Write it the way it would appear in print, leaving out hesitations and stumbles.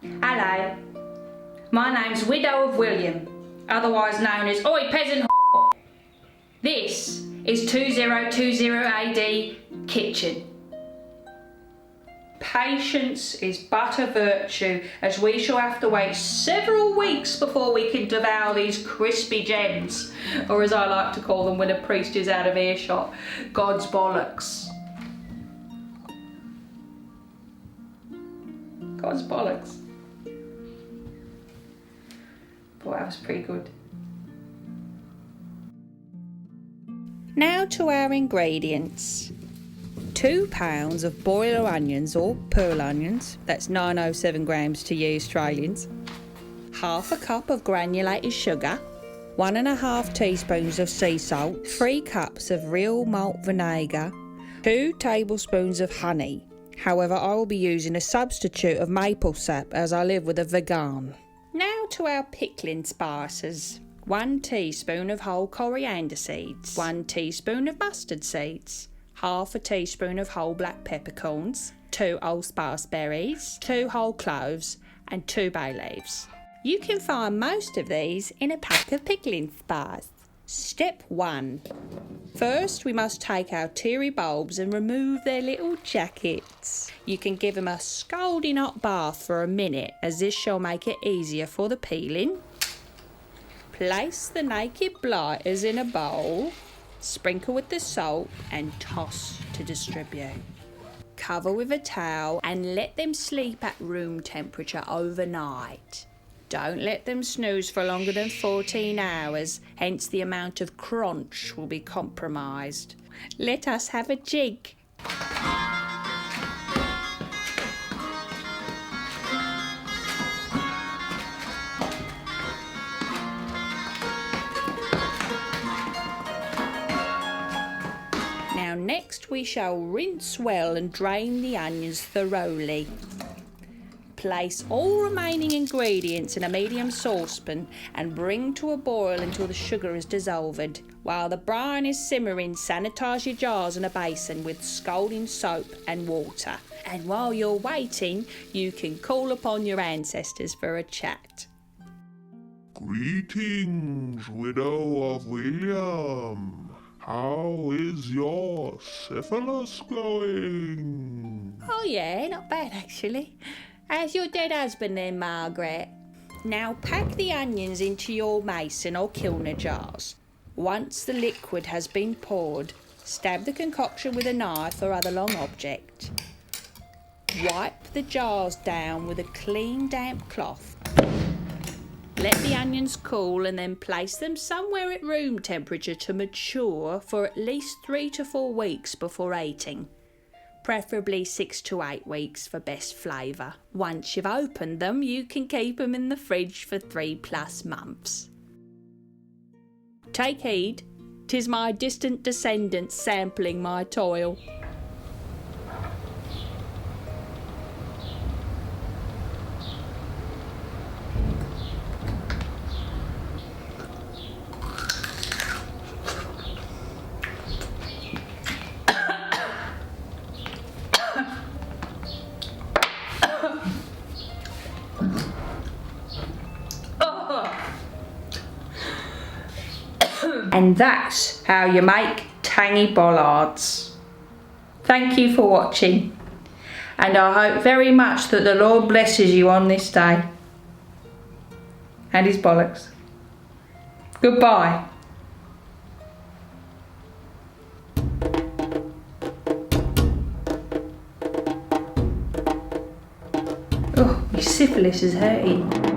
Hello, my name's Widow of William, otherwise known as Oi Peasant. This is 2020 AD Kitchen. Patience is but a virtue, as we shall have to wait several weeks before we can devour these crispy gems, or as I like to call them when a priest is out of earshot, God's bollocks. God's bollocks. Boy, that was pretty good. Now to our ingredients. 2 pounds of boiler onions or pearl onions, that's 907 grams to you Australians. Half a cup of granulated sugar, 1.5 teaspoons of sea salt, 3 cups of real malt vinegar, 2 tablespoons of honey. However, I will be using a substitute of maple sap as I live with a vegan. Now to our pickling spices. 1 teaspoon of whole coriander seeds, 1 teaspoon of mustard seeds, half a teaspoon of whole black peppercorns, 2 allspice berries, 2 whole cloves and 2 bay leaves. You can find most of these in a pack of pickling spice. Step 1. First, we must take our teary bulbs and remove their little jackets. You can give them a scalding hot bath for a minute, as this shall make it easier for the peeling. Place the naked blighters in a bowl, sprinkle with the salt and toss to distribute. Cover with a towel and let them sleep at room temperature overnight. Don't let them snooze for longer than 14 hours, hence the amount of crunch will be compromised. Let us have a jig. Now next we shall rinse well and drain the onions thoroughly. Place all remaining ingredients in a medium saucepan and bring to a boil until the sugar is dissolved. While the brine is simmering, sanitize your jars in a basin with scalding soap and water. And while you're waiting, you can call upon your ancestors for a chat. Greetings, Widow of William. How is your syphilis going? Oh yeah, not bad actually. How's your dead husband then, Margaret? Now pack the onions into your mason or kilner jars. Once the liquid has been poured, stab the concoction with a knife or other long object. Wipe the jars down with a clean damp cloth. Let the onions cool and then place them somewhere at room temperature to mature for at least 3 to 4 weeks before eating. Preferably 6 to 8 weeks for best flavour. Once you've opened them, you can keep them in the fridge for 3+ months. Take heed, 'tis my distant descendants sampling my toil. And that's how you make tangy bollards. Thank you for watching, and I hope very much that the Lord blesses you on this day. And his bollocks. Goodbye. Oh, my syphilis is hurting.